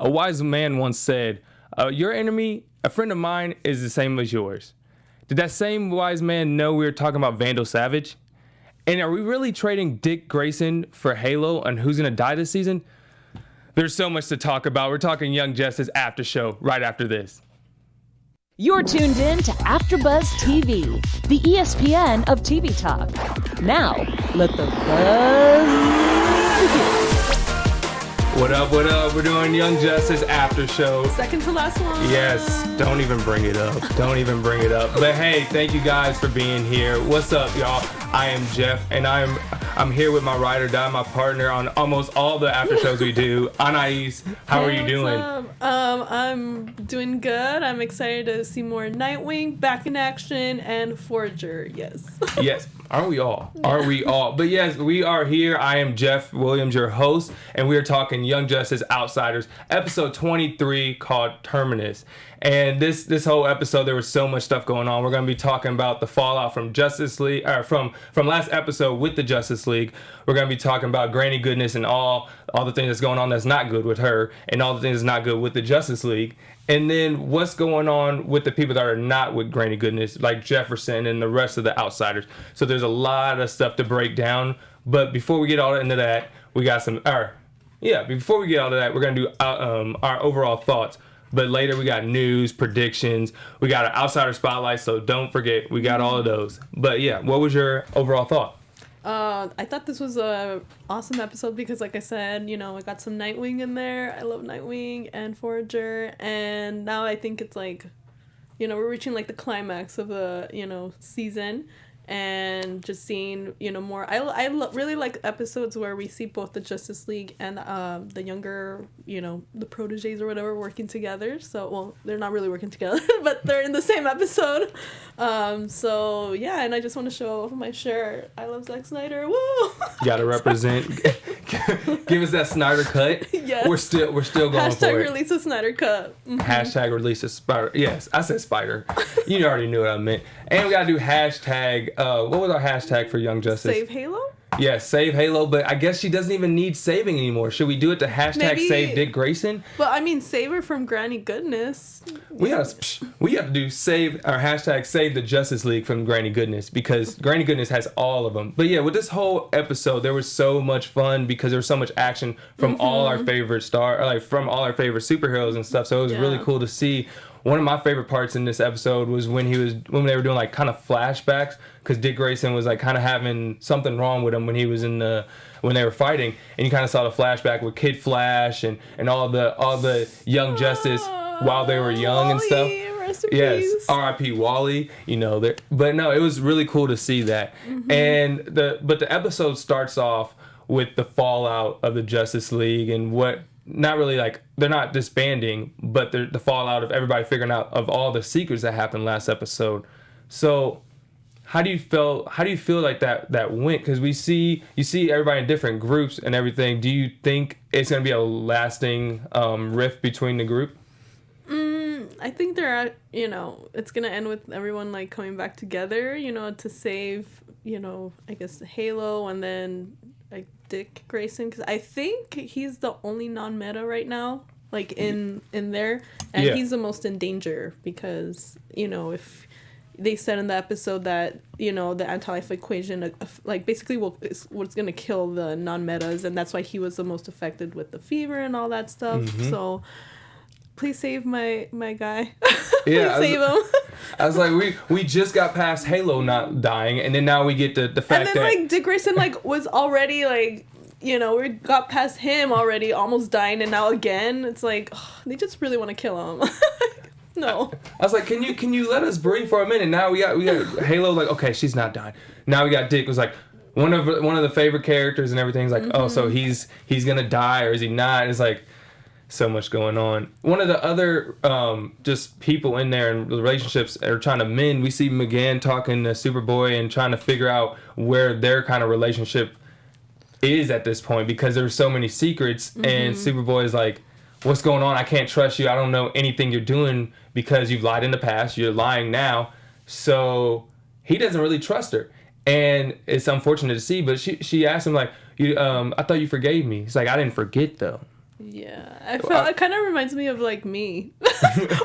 A wise man once said, your enemy, a friend of mine, is the same as yours. Did that same wise man know we were talking about Vandal Savage? And are we really trading Dick Grayson for Halo and who's going to die this season? There's so much to talk about. We're talking Young Justice after show right after this. You're tuned in to AfterBuzz TV, the ESPN of TV talk. Now, let the buzz begin. What up, what up? We're doing Young Justice after show. Second to last one. Yes, don't even bring it up. Don't even bring it up. But hey, thank you guys for being here. What's up, y'all? I am Jeff, and I'm here with my ride or die, my partner on almost all the after shows we do. Anais, how are you doing? I'm doing good. I'm excited to see more Nightwing back in action and Forager. Yes. Yes. Aren't we all? Aren't we all? But yes, we are here. I am Jeff Williams, your host, and we are talking Young Justice Outsiders, episode 23 called Terminus. And this whole episode, there was so much stuff going on. We're going to be talking about the fallout from Justice League, or from last episode with the Justice League. We're going to be talking about Granny Goodness and all the things that's going on that's not good with her, and all the things that's not good with the Justice League. And then what's going on with the people that are not with Granny Goodness, like Jefferson and the rest of the Outsiders. So there's a lot of stuff to break down. But before we get all into that, we got some. Before we get all of that, we're going to do our overall thoughts. But later we got news, predictions. We got an Outsider Spotlight, so don't forget, we got all of those. But yeah, what was your overall thought? I thought this was a awesome episode because, like I said, I got some Nightwing in there. I love Nightwing and Forager, and now I think it's like, we're reaching like the climax of the season, and just seeing more. I really like episodes where we see both the Justice League and the younger the proteges or whatever working together. So well, they're not really working together, but they're in the same episode. So yeah, and I just want to show off my shirt. I love Zack Snyder. Woo! Gotta represent. Give us that Snyder cut. Yes. We're still going Hashtag for it. release a Snyder cut. Mm-hmm. Hashtag release a spider. Yes, I said spider. You already knew what I meant. And we gotta do hashtag. What was our hashtag for Young Justice? Save Halo? Yeah, save Halo, but I guess she doesn't even need saving anymore. Should we do it to hashtag save Dick Grayson? Well, I mean, save her from Granny Goodness. We have to do save or hashtag save the Justice League from Granny Goodness, because Granny Goodness has all of them. But yeah, with this whole episode, there was so much fun because there was so much action from all our favorite from all our favorite superheroes and stuff. So it was really cool to see. One of my favorite parts in this episode was when they were doing like kind of flashbacks, because Dick Grayson was like kind of having something wrong with him when he was when they were fighting, and you kind of saw the flashback with Kid Flash and all the Young Justice while they were young and stuff. Rest in peace. R.I.P. Wally. But no, it was really cool to see that. And the episode starts off with the fallout of the Justice League and what. Not really, like, they're not disbanding, but the fallout of everybody figuring out of all the secrets that happened last episode. So how do you feel like that went? Because you see everybody in different groups and everything. Do you think it's going to be a lasting rift between the group? I think it's going to end with everyone like coming back together, to save, I guess Halo, and then like Dick Grayson, because I think he's the only non-meta right now, like in there, and he's the most in danger because if they said in the episode that the anti-life equation like basically is what's gonna kill the non-metas, and that's why he was the most affected with the fever and all that stuff. So please save my guy. Please save him. I was like, we just got past Halo not dying, and then now we get the fact that... And then, like, Dick Grayson, like, was already, like, we got past him already, almost dying, and now again, it's like, they just really want to kill him. No. I was like, can you let us breathe for a minute? Now we got Halo, like, okay, she's not dying. Now we got Dick, was like, one of the favorite characters and everything's like, oh, so he's gonna die, or is he not? And it's like... So much going on. One of the other just people in there and relationships are trying to mend. We see McGann talking to Superboy and trying to figure out where their kind of relationship is at this point, because there's so many secrets. And Superboy is like, what's going on? I can't trust you. I don't know anything you're doing because you've lied in the past. You're lying now. So he doesn't really trust her. And it's unfortunate to see, but she asked him like, I thought you forgave me. He's like, I didn't forget though. Yeah, I felt it kind of reminds me of like me,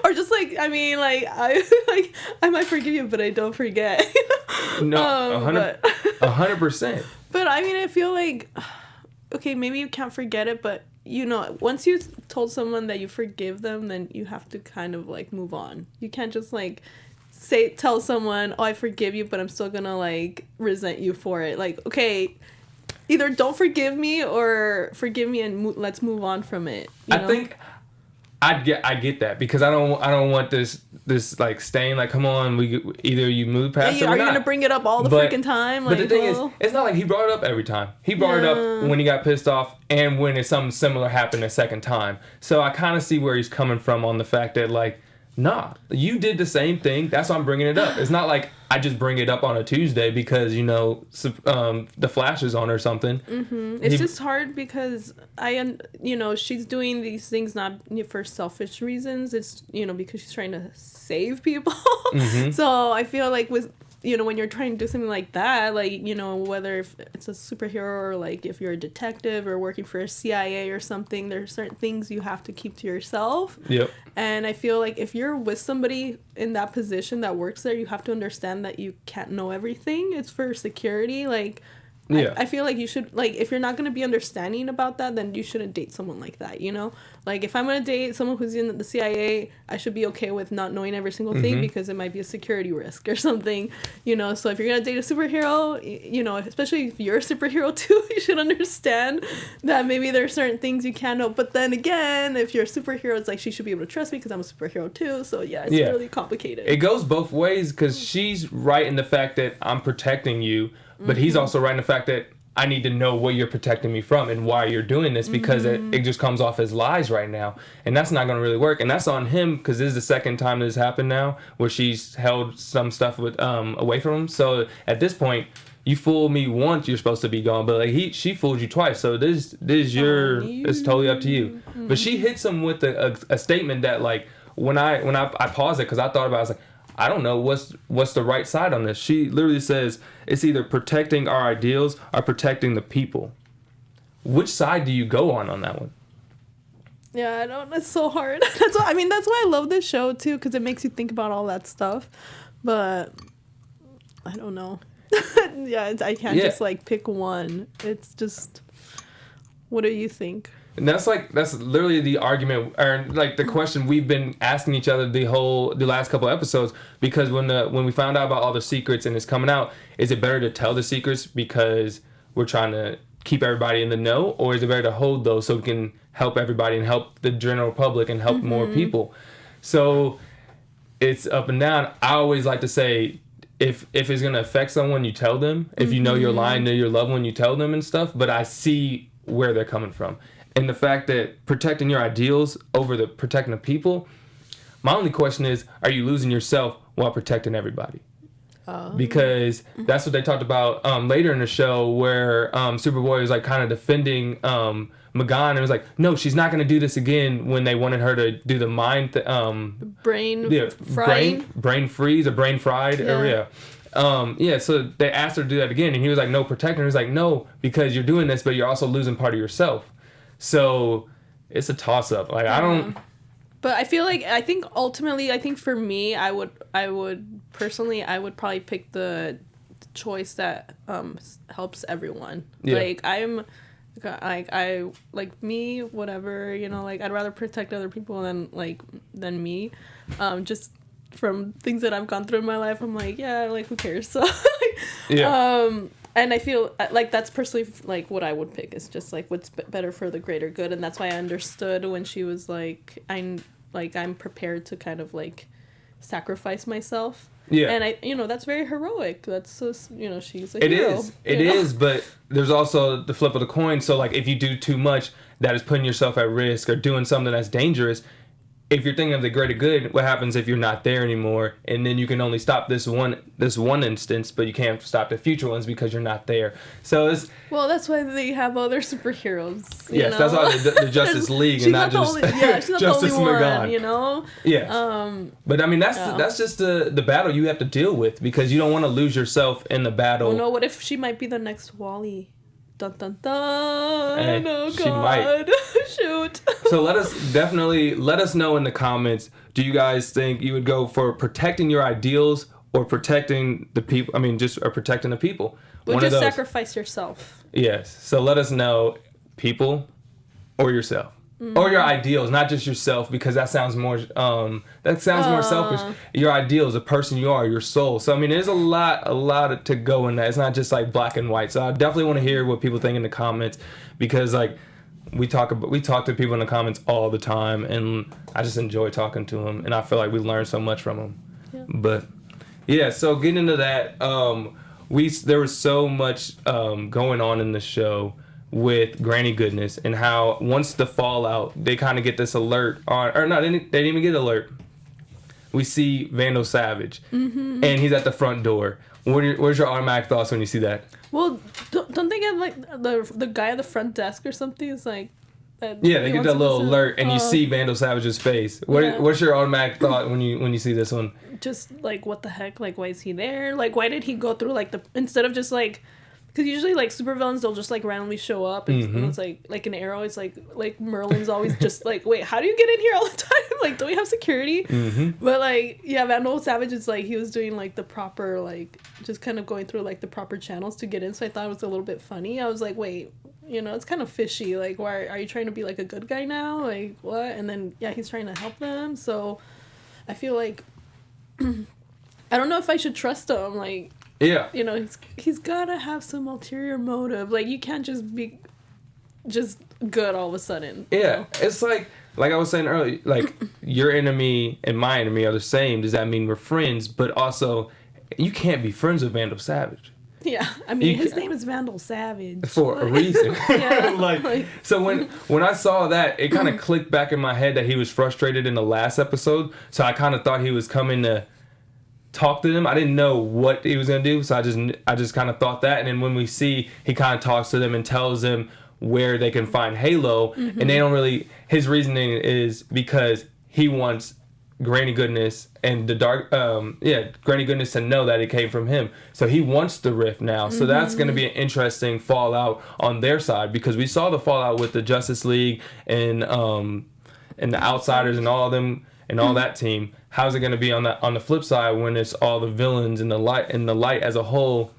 or just like I mean like I might forgive you, but I don't forget. No, 100%. But I mean, I feel like okay, maybe you can't forget it, but you know, once you told someone that you forgive them, then you have to kind of like move on. You can't just like tell someone, "Oh, I forgive you, but I'm still gonna like resent you for it." Like, okay. Either don't forgive me or forgive me and let's move on from it. You know? I think I get that because I don't want this like staying like come on either you move past it or are you not. gonna bring it up all the freaking time? Like, but the thing is, it's not like he brought it up every time. He brought it up when he got pissed off and when it's something similar happened a second time. So I kind of see where he's coming from on the fact that like, nah, you did the same thing. That's why I'm bringing it up. It's not like I just bring it up on a Tuesday because, you know, the Flash is on or something. Mm-hmm. It's just hard because you know, she's doing these things not for selfish reasons. It's, you know, because she's trying to save people. Mm-hmm. So I feel like with, you know, when you're trying to do something like that, like, you know, whether if it's a superhero or like if you're a detective or working for a CIA or something, there's certain things you have to keep to yourself. Yep. And I feel like if you're with somebody in that position that works there, you have to understand that you can't know everything. It's for security. Like, yeah. I feel like you should, like, if you're not going to be understanding about that, then you shouldn't date someone like that, you know? Like, if I'm going to date someone who's in the CIA, I should be okay with not knowing every single thing because it might be a security risk or something, you know? So if you're going to date a superhero, you know, especially if you're a superhero too, you should understand that maybe there are certain things you can't know. But then again, if you're a superhero, it's like she should be able to trust me because I'm a superhero too. So yeah, it's really complicated. It goes both ways because she's right in the fact that I'm protecting you, but he's also right in the fact that I need to know what you're protecting me from and why you're doing this because it just comes off as lies right now. And that's not going to really work. And that's on him because this is the second time this has happened now where she's held some stuff with away from him. So at this point, you fooled me once, you're supposed to be gone. But like she fooled you twice. So this is it's totally up to you. But she hits him with a statement that like when I paused it because I thought about it, I was like, I don't know what's the right side on this. She literally says it's either protecting our ideals or protecting the people. Which side do you go on that one? Yeah, I don't. It's so hard. That's why I love this show too because it makes you think about all that stuff. But I don't know. Yeah, I can't just like pick one. It's just, what do you think? And that's literally the argument or like the question we've been asking each other the last couple of episodes because when we found out about all the secrets and it's coming out, is it better to tell the secrets because we're trying to keep everybody in the know, or is it better to hold those so we can help everybody and help the general public and help more people? So it's up and down. I always like to say if it's gonna affect someone, you tell them. If you know you're lying to your loved one, you tell them and stuff. But I see where they're coming from. And the fact that protecting your ideals over protecting the people, my only question is, are you losing yourself while protecting everybody? Because that's what they talked about later in the show where Superboy was like kind of defending Magan and was like, no, she's not going to do this again when they wanted her to do the mind brain freeze or brain fried. So they asked her to do that again and he was like, no, protect her. He was like, no, because you're doing this, but you're also losing part of yourself. So it's a toss up. Like I don't. But I feel like I think for me, I would personally probably pick the choice that helps everyone. Yeah. Like I like me, whatever, you know, like I'd rather protect other people than me. Just from things that I've gone through in my life, I'm like, yeah, like who cares? So and I feel like that's personally like what I would pick is just like what's better for the greater good, and that's why I understood when she was like, I'm prepared to kind of like sacrifice myself. Yeah. And I, you know, that's very heroic. That's so, you know, she's a hero. It is, but there's also the flip of the coin. So like if you do too much, that is putting yourself at risk or doing something that's dangerous. If you're thinking of the greater good, what happens if you're not there anymore? And then you can only stop this one instance, but you can't stop the future ones because you're not there. So it's that's why they have other superheroes. Yes, that's why the Justice League and not just she's not Justice the only one, you know. Yeah. But I mean that's just the battle you have to deal with because you don't want to lose yourself in the battle. Well, no, what if she might be the next Wally? Dun dun dun. Hey, Oh she God. might. Shoot. So let us know in the comments. Do you guys think you would go for protecting your ideals or protecting the people? I mean, or protecting the people. Or One just of those. sacrifice yourself. Yes. So let us know, people or yourself. Or your ideals, not just yourself, because that sounds more more selfish. Your ideals, the person you are, your soul. So I mean, there's a lot to go in that. It's not just like black and white. So I definitely want to hear what people think in the comments, because like we talk to people in the comments all the time, and I just enjoy talking to them, and I feel like we learn so much from them. Yeah. But yeah, so getting into that, there was so much going on in the show with Granny Goodness, and how once the fallout, they kind of get this alert on, or no, they didn't even get alert. We see Vandal Savage, and he's at the front door. Where's your automatic thoughts when you see that? Well, don't they get like the guy at the front desk or something? Is like, yeah, they get that little alert, and you see Vandal Savage's face. What's your automatic thought when you see this one? Just like, what the heck? Like, why is he there? Like, why did he go through like instead of just like. Because usually, like, supervillains, they'll just, like, randomly show up. And it's, like an Arrow. It's, like Merlin's always just, like, wait, how do you get in here all the time? Like, don't we have security? But, like, yeah, Vandal Savage is, like, he was doing, like, the proper, like, just kind of going through, like, the proper channels to get in. So I thought it was a little bit funny. I was like, wait, it's kind of fishy. Like, why are you trying to be, like, a good guy now? Like, what? And then, yeah, he's trying to help them. So I feel like, I don't know if I should trust him. Like, yeah, he's gotta have some ulterior motive. Like, you can't just be just good all of a sudden. Yeah, it's like I was saying earlier, like, your enemy and my enemy are the same. Does that mean we're friends? But also, you can't be friends with Vandal Savage. Yeah, I mean, his name is Vandal Savage for a reason. Yeah, like, so when I saw that, it kind of clicked back in my head that he was frustrated in the last episode. So I kind of thought he was coming to talk to them. I didn't know what he was gonna do, so I just kind of thought that. And then when we see, he kind of talks to them and tells them where they can find Halo, and they don't really. His reasoning is because he wants Granny Goodness and the Granny Goodness to know that it came from him. So he wants the rift now. So that's gonna be an interesting fallout on their side, because we saw the fallout with the Justice League and the Outsiders and all of them and all that team. How's it going to be on the flip side when it's all the villains and the light as a whole,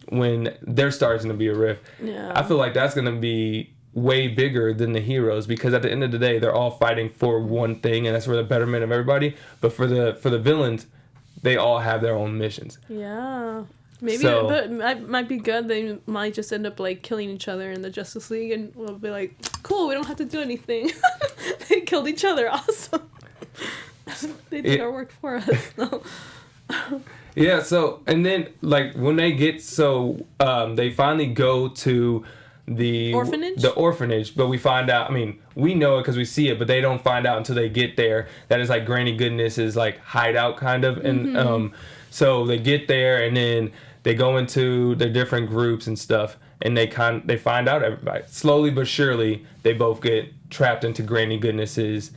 when there starts to be a rift? Yeah. I feel like that's going to be way bigger than the heroes, because at the end of the day, they're all fighting for one thing, and that's for the betterment of everybody. But for the villains, they all have their own missions. Yeah. Maybe, but it might be good. They might just end up like killing each other in the Justice League, and we'll be like, cool, we don't have to do anything. They killed each other. Awesome. They did our work for us. No. Yeah, so, and then, like, when they get, they finally go to the orphanage, but we find out, I mean, we know it because we see it, but they don't find out until they get there that it's like Granny Goodness's, like, hideout, kind of, and so they get there, and then they go into their different groups and stuff, and they find out everybody. Slowly but surely, they both get trapped into Granny Goodness's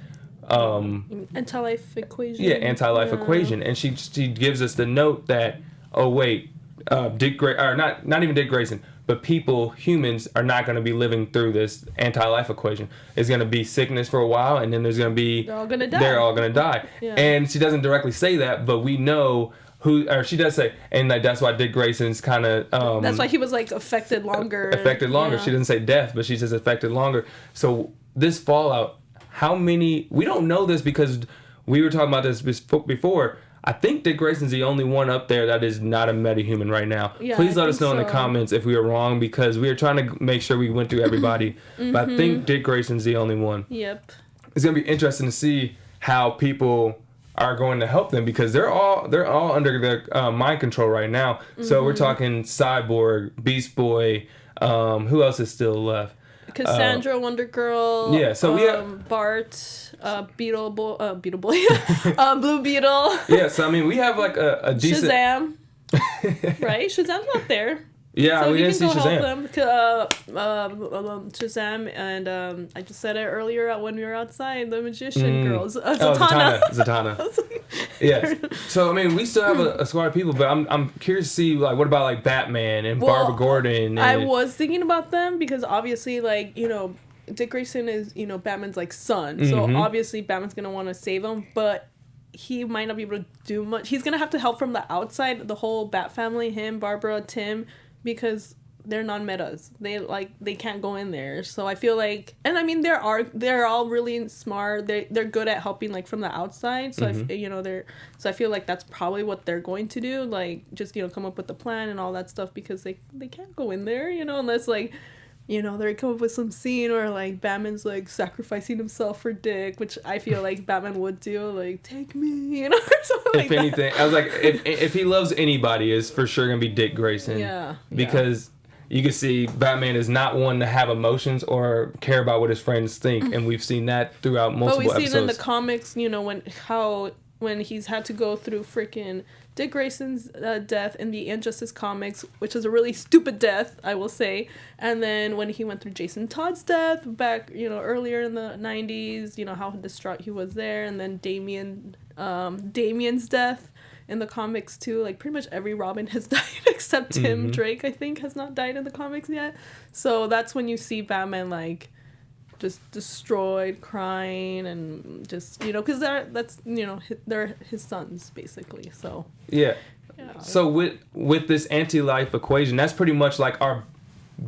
anti-life equation. Yeah, anti-life equation, and she gives us the note that, oh wait, not even Dick Grayson, but humans are not going to be living through this anti-life equation. It's going to be sickness for a while, and then there's going to be they're all going to die. Yeah. And she doesn't directly say that, but we know she does say, and like, that's why Dick Grayson's kind of that's why he was like affected longer. Yeah. She doesn't say death, but she says affected longer. So this fallout. How many... We don't know this because we were talking about this before. I think Dick Grayson's the only one up there that is not a metahuman right now. Yeah, please let us know in the comments if we are wrong, because we are trying to make sure we went through everybody. But I think Dick Grayson's the only one. Yep. It's going to be interesting to see how people are going to help them, because they're all under their mind control right now. So we're talking Cyborg, Beast Boy, who else is still left? Cassandra, Wonder Girl. Yeah, so we have Bart, Beetle Boy, Blue Beetle. Yeah, so I mean, we have like a decent Shazam. Right? Shazam's not there. Yeah, so we didn't see Shazam. Shazam, and I just said it earlier when we were outside. The magician girls, Zatanna. Yes. So I mean, we still have a squad of people, but I'm curious to see like what about like Batman and Barbara Gordon. And I was thinking about them because obviously, like Dick Grayson is Batman's like son, so obviously Batman's gonna want to save him, but he might not be able to do much. He's gonna have to help from the outside, the whole Bat family, him, Barbara, Tim, because they're non-metas. They can't go in there. So I feel like, and I mean they're all really smart. They're good at helping like from the outside. So so I feel like that's probably what they're going to do. Like just come up with the plan and all that stuff because they can't go in there. Unless like. They come up with some scene where, like, Batman's, like, sacrificing himself for Dick, which I feel like Batman would do, like, take me, or something like that. If anything, I was like, if he loves anybody, it's for sure going to be Dick Grayson. Yeah. Because you can see Batman is not one to have emotions or care about what his friends think, and we've seen that throughout multiple episodes. But we've seen in the comics, when he's had to go through freaking Dick Grayson's death in the Injustice comics, which is a really stupid death, I will say. And then when he went through Jason Todd's death back, earlier in the 90s, how distraught he was there. And then Damian's death in the comics too. Like pretty much every Robin has died except Tim Drake, I think, has not died in the comics yet. So that's when you see Batman like just destroyed, crying, and just because they're his sons basically. So yeah. So with this anti-life equation, that's pretty much like our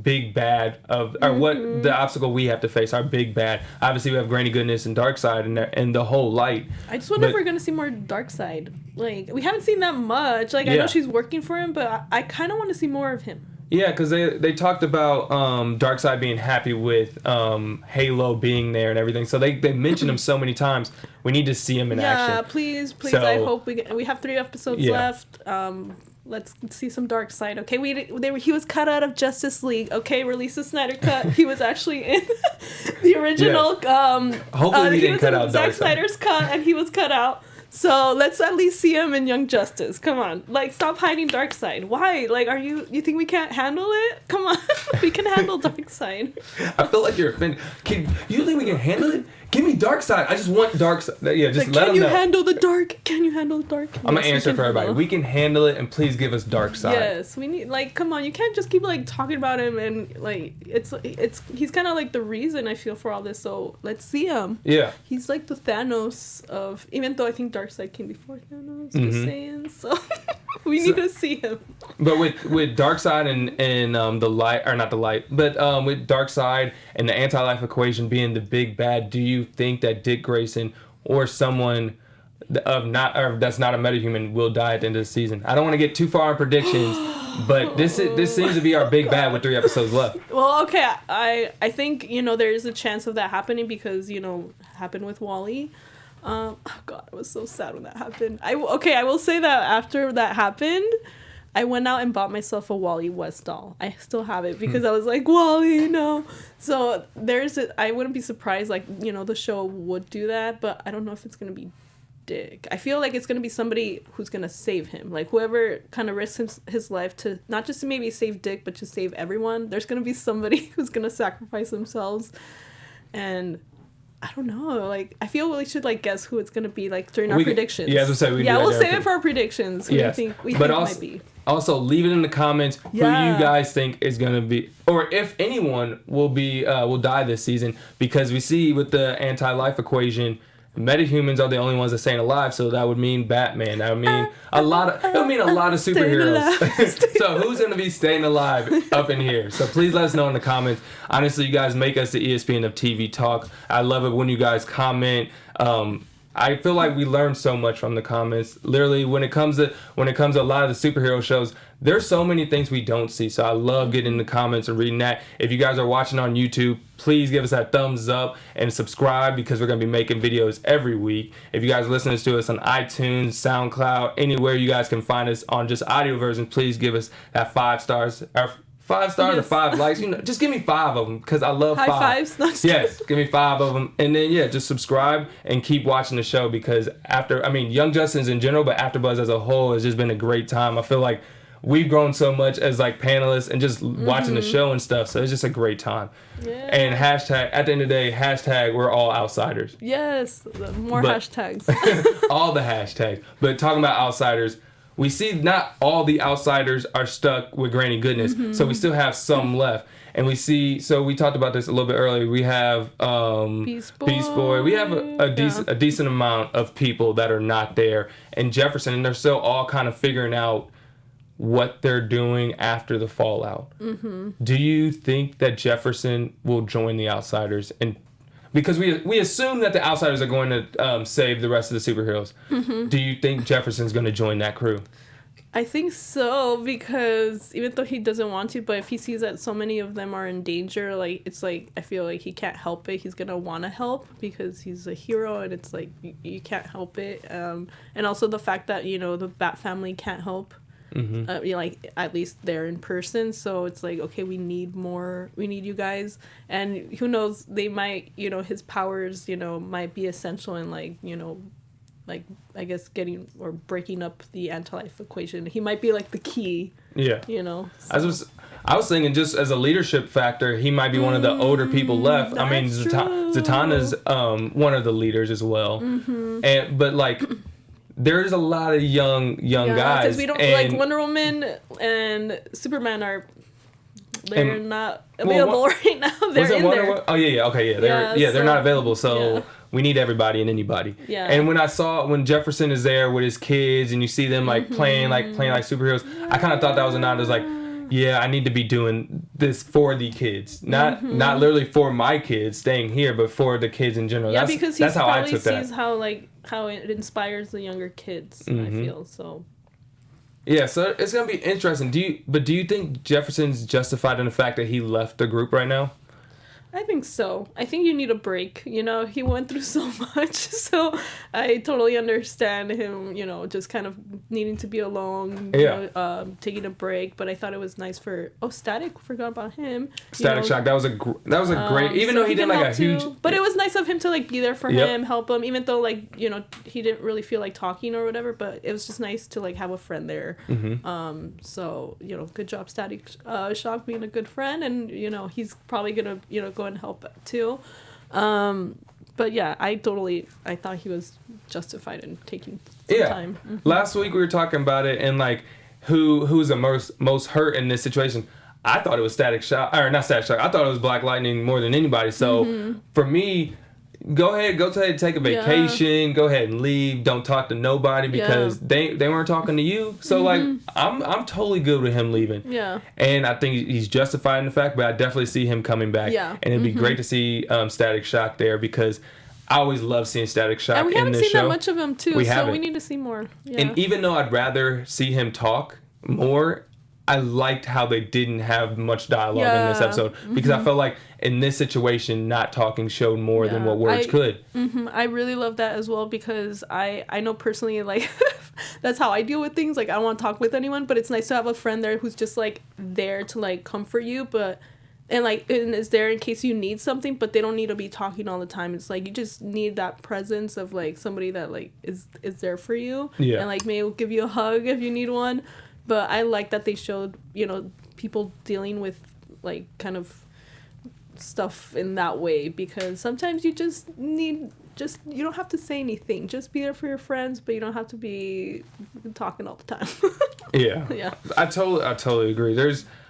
big bad of or what the obstacle we have to face. Our big bad. Obviously, we have Granny Goodness and Darkseid and the whole light. I just wonder if we're gonna see more Darkseid. Like we haven't seen that much. Like I know she's working for him, but I kind of want to see more of him. Yeah, because they talked about Darkseid being happy with Halo being there and everything. So they mentioned him so many times. We need to see him in action. Yeah, please. So, I hope we have 3 episodes left. Let's see some Darkseid. Okay, he was cut out of Justice League. Okay, release the Snyder cut. He was actually in the original. Yes. Hopefully, we didn't cut out Zack Darkseid. Snyder's cut, and he was cut out. So let's at least see him in Young Justice. Come on, like stop hiding Darkseid. Why? Like, you think we can't handle it? Come on, we can handle Darkseid. I feel like you're offended. You think we can handle it? Give me Darkseid. I just want Darkseid. Yeah, just let them know. Can you handle the dark? Can you handle the dark? I'm gonna answer for everybody. We can handle it, and please give us Darkseid. Yes, we need. Like, come on, you can't just keep like talking about him and like he's kind of like the reason I feel for all this. So let's see him. Yeah. He's like the Thanos of, even though I think Darkseid came before Thanos. Just saying. So we need to see him. But with Darkseid and the light, or not the light, but with Darkseid and the anti-life equation being the big bad, do you think that Dick Grayson or someone that's not a metahuman will die at the end of the season? I don't want to get too far in predictions, but this seems to be our big bad with 3 episodes left. Well, okay, I think there is a chance of that happening because happened with Wally. Oh God, I was so sad when that happened. I will say that after that happened, I went out and bought myself a Wally West doll. I still have it because I was like, Wally, no. So I wouldn't be surprised, like, the show would do that, but I don't know if it's going to be Dick. I feel like it's going to be somebody who's going to save him. Like, whoever kind of risks his life to, not just to maybe save Dick, but to save everyone. There's going to be somebody who's going to sacrifice themselves. And I don't know. Like, I feel we should guess who it's gonna be during our predictions. Yeah, as I said, we'll save it for our predictions. Who we think also, might be. Also, leave it in the comments who you guys think is gonna be, or if anyone will die this season, because we see with the anti-life equation, metahumans are the only ones that staying alive, so that would mean Batman. That would mean a lot of superheroes. So who's gonna be staying alive up in here? So please let us know in the comments. Honestly, you guys make us the ESPN of TV talk. I love it when you guys comment. I feel like we learn so much from the comments. Literally, when it comes to a lot of the superhero shows, there's so many things we don't see. So I love getting in the comments and reading that. If you guys are watching on YouTube, please give us that thumbs up and subscribe, because we're going to be making videos every week. If you guys are listening to us on iTunes, SoundCloud, anywhere you guys can find us on just audio version, please give us that 5 stars. 5 stars or 5 likes, just give me 5 of them, because I love 5. High fives. Yes, give me 5 of them, and then just subscribe and keep watching the show, because Young Justice in general, but AfterBuzz as a whole has just been a great time. I feel like we've grown so much as like panelists and just watching the show and stuff. So it's just a great time. Yeah. And hashtag, at the end of the day, hashtag, we're all outsiders. Yes, more hashtags. All the hashtags. But talking about outsiders, we see not all the outsiders are stuck with Granny Goodness. So we still have some left. And we see, so we talked about this a little bit earlier. We have Beast Boy. We have a decent amount of people that are not there. And Jefferson, and they're still all kind of figuring out what they're doing after the fallout. Do you think that Jefferson will join the outsiders? And because we assume that the outsiders are going to save the rest of the superheroes. Do you think Jefferson's going to join that crew? I think so, because even though he doesn't want to, but if he sees that so many of them are in danger, like, it's like, I feel like he can't help it. He's gonna want to help because he's a hero, and it's like you can't help it. And also the fact that, you know, the Bat family can't help. You know, like, at least they're in person, so it's like, okay, we need you guys. And who knows, they might, you know, his powers, you know, might be essential in, like, you know, like, I guess getting or breaking up the anti-life equation. He might be like the key. Yeah. You know. So. I was thinking, just as a leadership factor, he might be one of the older people left. I mean, Zatanna's one of the leaders as well. But like, there's a lot of young guys. Because we don't like Wonder Woman and Superman are. They're not available right now. They're in there. Oh yeah, okay, yeah. They're not available. So we need everybody and anybody. Yeah. And when Jefferson is there with his kids, and you see them like playing like superheroes, I kind of thought that was a nod. It was like, yeah, I need to be doing this for the kids, not literally for my kids staying here, but for the kids in general. Yeah, because that's how I took that. Sees how it inspires the younger kids. I feel so. Yeah, so it's gonna be interesting. Do you think Jefferson's justified in the fact that he left the group right now? I think so. I think you need a break. You know, he went through so much, so I totally understand him, you know, just kind of needing to be alone, you know, taking a break. But I thought it was nice for Static. Forgot about him. Static Shock. That was a great. Even though he didn't like a huge. But it was nice of him to like be there for him, help him. Even though like, you know, he didn't really feel like talking or whatever. But it was just nice to like have a friend there. So you know, good job, Static Shock, being a good friend, and you know he's probably gonna go and help too. But yeah, I thought he was justified in taking some time. Last week we were talking about it, and like who's the most hurt in this situation. I thought it was Static Shock, or not Static Shock. I thought it was Black Lightning more than anybody. So for me, go ahead, take a vacation, go ahead and leave. Don't talk to nobody because they weren't talking to you. So like I'm totally good with him leaving. Yeah. And I think he's justified in the fact, but I definitely see him coming back. Yeah. And it'd be great to see Static Shock there, because I always love seeing Static Shock in this show. And we haven't seen that much of him too, so we need to see more. Yeah. And even though I'd rather see him talk more, I liked how they didn't have much dialogue in this episode, because I felt like in this situation, not talking showed more than what words could. I really love that as well, because I know personally, like, that's how I deal with things. Like, I don't want to talk with anyone, but it's nice to have a friend there who's just, like, there to, like, comfort you, and is there in case you need something, but they don't need to be talking all the time. It's like, you just need that presence of, like, somebody that, like, is there for you. Yeah. And, like, maybe will give you a hug if you need one. But I like that they showed, you know, people dealing with, like, kind of stuff in that way, because sometimes you just need, you don't have to say anything. Just be there for your friends, but you don't have to be talking all the time. Yeah. I totally agree.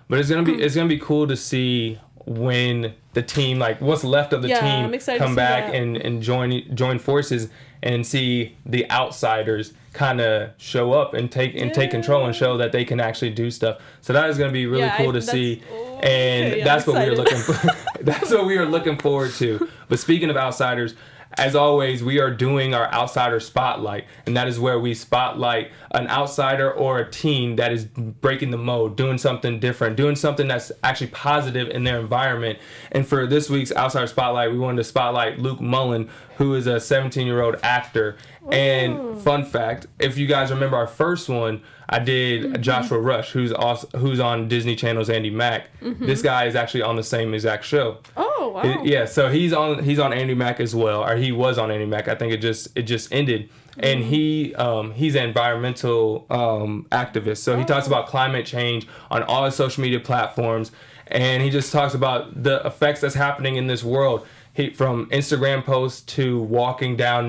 But it's gonna be cool to see when the team, like what's left of the team, come back and join forces and see the outsiders kind of show up and take control and show that they can actually do stuff. So that is going to be really cool to see, and that's what we are looking for. That's what we are looking forward to. But speaking of outsiders, as always, we are doing our outsider spotlight, and that is where we spotlight an outsider or a team that is breaking the mold, doing something different, doing something that's actually positive in their environment. And for this week's outsider spotlight, we wanted to spotlight Luke Mullen, who is a 17-year-old actor. And fun fact, if you guys remember our first one, I did Joshua Rush, who's on Disney Channel's Andy Mack. This guy is actually on the same exact show. Oh wow. Yeah, so he's on Andy Mack as well, or he was on Andy Mack. I think it just ended. And he's an environmental activist. So he talks about climate change on all his social media platforms, and he just talks about the effects that's happening in this world. From Instagram posts to walking down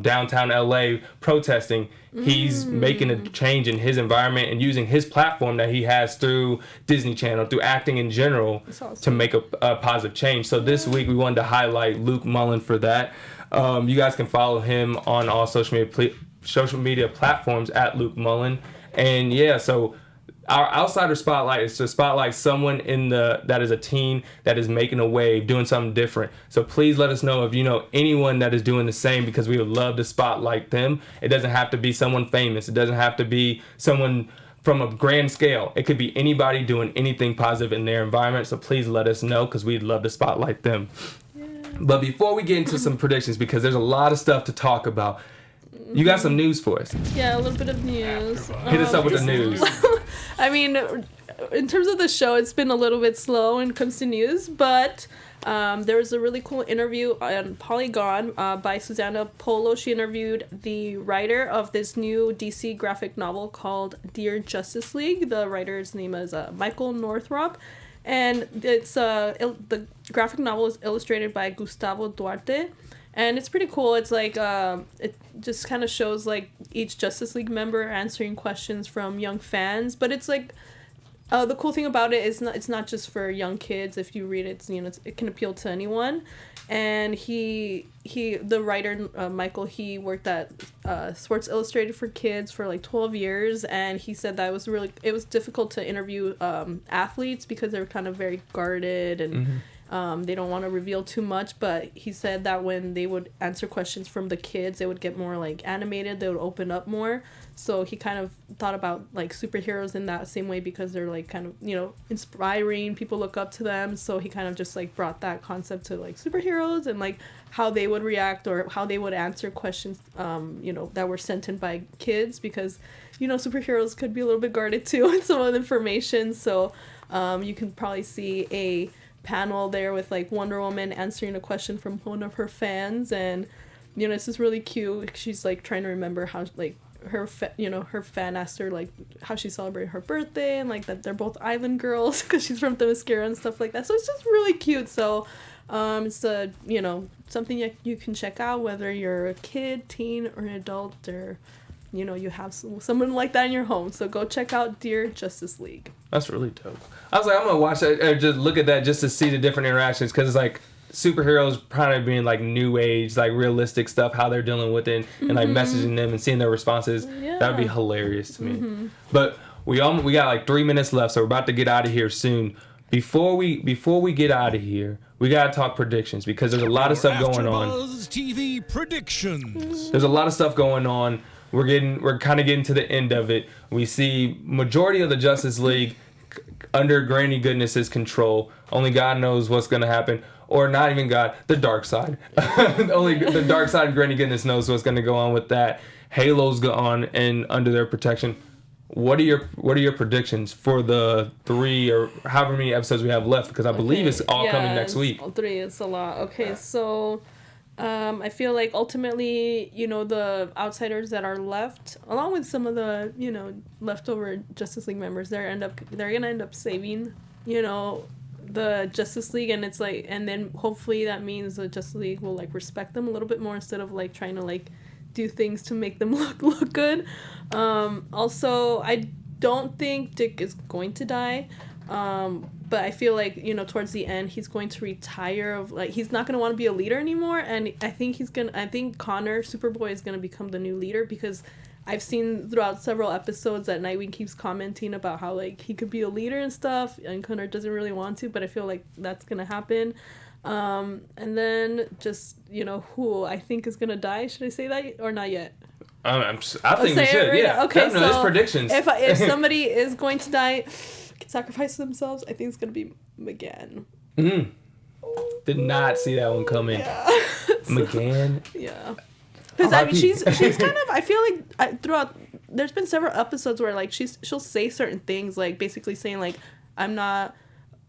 downtown LA protesting, he's making a change in his environment and using his platform that he has through Disney Channel, through acting in general, to make a positive change. So this week we wanted to highlight Luke Mullen for that. You guys can follow him on all social media platforms at Luke Mullen. And yeah, so our outsider spotlight is to spotlight someone that is a teen that is making a wave, doing something different. So please let us know if you know anyone that is doing the same, because we would love to spotlight them. It doesn't have to be someone famous. It doesn't have to be someone from a grand scale. It could be anybody doing anything positive in their environment. So please let us know, because we'd love to spotlight them. Yeah. But before we get into some predictions, because there's a lot of stuff to talk about, you got some news for us. Yeah, a little bit of news. Hit us up with the news. I mean, in terms of the show, it's been a little bit slow when it comes to news, but there was a really cool interview on Polygon by Susanna Polo. She interviewed the writer of this new DC graphic novel called Dear Justice League. The writer's name is Michael Northrop, and it's the graphic novel is illustrated by Gustavo Duarte. And it's pretty cool. It's like, it just kind of shows like each Justice League member answering questions from young fans. But it's like, the cool thing about it is it's not just for young kids. If you read it, it can appeal to anyone. And the writer, Michael, he worked at Sports Illustrated for kids for like 12 years. And he said that it was difficult to interview athletes because they were kind of very guarded and they don't want to reveal too much, but he said that when they would answer questions from the kids, they would get more like animated, they would open up more. So he kind of thought about like superheroes in that same way, because they're like kind of, inspiring, people look up to them. So he kind of just like brought that concept to like superheroes and like how they would react or how they would answer questions, that were sent in by kids, because, superheroes could be a little bit guarded too in some of the information. So you can probably see a panel there with like Wonder Woman answering a question from one of her fans, and it's just really cute. She's like trying to remember how like her fan asked her like how she celebrated her birthday, and like that they're both island girls because she's from Themyscira and stuff like that. So it's just really cute. So it's something you can check out, whether you're a kid, teen, or an adult, or you have someone like that in your home. So go check out Dear Justice League. That's really dope. I was like, I'm going to watch that, or just look at that just to see the different interactions, because it's like superheroes probably being like new age, like realistic stuff, how they're dealing with it, and like messaging them and seeing their responses. Yeah. That would be hilarious to me. But we got like 3 minutes left, so we're about to get out of here soon. Before we get out of here, we got to talk predictions, because there's a lot of stuff going on. AfterBuzz TV predictions. There's a lot of stuff going on. We're kind of getting to the end of it. We see majority of the Justice League under Granny Goodness's control. Only God knows what's going to happen, or not even God, the dark side. Only the dark side of Granny Goodness knows what's going to go on with that. Halo's gone and under their protection. What are your predictions for the 3 or however many episodes we have left? Because I believe it's all coming next week. 3 is a lot. Okay, so I feel like ultimately, the outsiders that are left, along with some of the, leftover Justice League members, they're gonna end up saving, the Justice League, and it's like, and then hopefully that means the Justice League will like respect them a little bit more, instead of like trying to like do things to make them look good. Also, I don't think Dick is going to die. But I feel like, towards the end, he's going to retire. He's not going to want to be a leader anymore. And I think Connor, Superboy, is going to become the new leader, because I've seen throughout several episodes that Nightwing keeps commenting about how, like, he could be a leader and stuff, and Connor doesn't really want to, but I feel like that's going to happen. And then just, who I think is going to die. Should I say that or not yet? I think we should, yeah. Okay, so it's predictions. If somebody is going to die, can sacrifice themselves, I think it's going to be McGann. Did not see that one coming. Yeah. McGann? Yeah. Because she's kind of, I feel like throughout, there's been several episodes where like she'll say certain things, like basically saying like, I'm not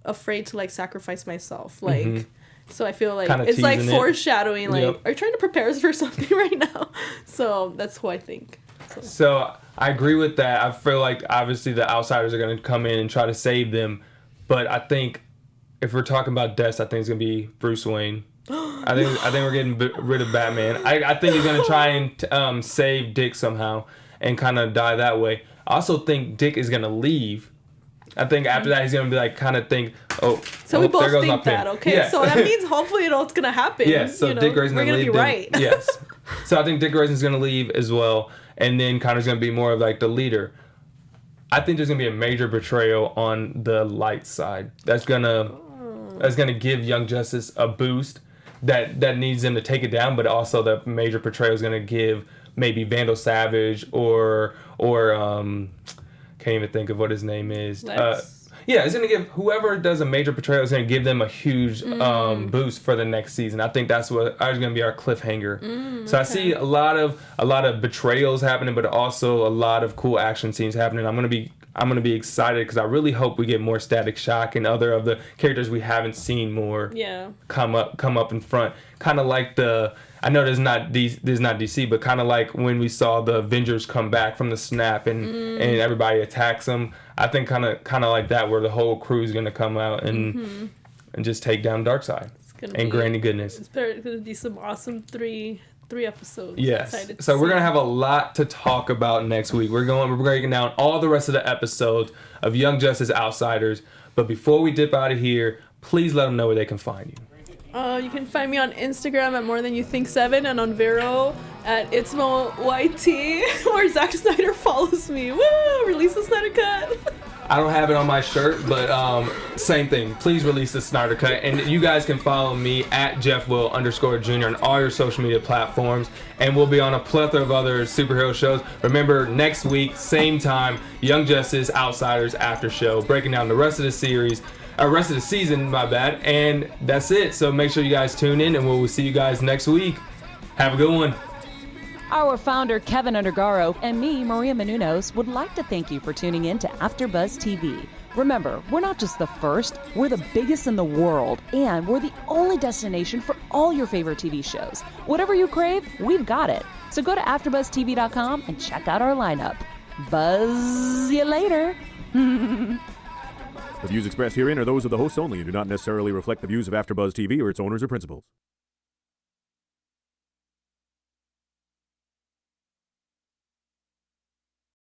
afraid to like sacrifice myself, like, So I feel like Kinda it's like teasing it. foreshadowing. Like, Yep. are you trying to prepare us for something right now? So that's who I think. So I agree with that. I feel like obviously the outsiders are going to come in and try to save them, but I think if we're talking about deaths, I think it's going to be Bruce Wayne. I think we're getting rid of Batman. I think he's going to try and save Dick somehow and kind of die that way. I also think Dick is going to leave. I think after that he's going to be like kind of think, oh, So we there both goes my think that, pen. okay? Yeah. So that means hopefully it's gonna happen. Yes, so you know? Dick Grayson's we're going to gonna leave. be then- right. Yes. So I think Dick Grayson's going to leave as well, and then Connor's going to be more of like the leader. I think there's going to be a major betrayal on the light side. That's going to give Young Justice a boost that needs them to take it down, but also the major betrayal is going to give maybe Vandal Savage or can't even think of what his name is. Lex? Yeah, it's going to give whoever does a major betrayal is going to give them a huge boost for the next season. I think that's what is going to be our cliffhanger. So I see a lot of betrayals happening, but also a lot of cool action scenes happening. I'm gonna be excited because I really hope we get more Static Shock and other of the characters we haven't seen more come up in front. Kind of like I know there's not DC, but kind of like when we saw the Avengers come back from the snap and everybody attacks them. I think kind of like that, where the whole crew is gonna come out and just take down Darkseid and Granny Goodness. It's gonna be some awesome three episodes. Yes. Excited to So we're see. gonna have a lot to talk about next week. We're breaking down all the rest of the episodes of Young Justice Outsiders. But before we dip out of here, please let them know where they can find you. You can find me on Instagram at More Than You Think 7 and on Vero at ItsMoYT, where Zack Snyder follows me. Woo! Release the Snyder Cut. I don't have it on my shirt, but same thing. Please release the Snyder Cut. And you guys can follow me at JeffWill_Jr. on all your social media platforms. And we'll be on a plethora of other superhero shows. Remember, next week, same time, Young Justice Outsiders After Show, breaking down the rest of the series. Rest of the season, my bad. And that's it. So make sure you guys tune in, and we'll see you guys next week. Have a good one. Our founder, Keven Undergaro, and me, Maria Menounos, would like to thank you for tuning in to AfterBuzz TV. Remember, we're not just the first, we're the biggest in the world, and we're the only destination for all your favorite TV shows. Whatever you crave, we've got it. So go to AfterBuzzTV.com and check out our lineup. Buzz you later. The views expressed herein are those of the hosts only and do not necessarily reflect the views of AfterBuzz TV or its owners or principals.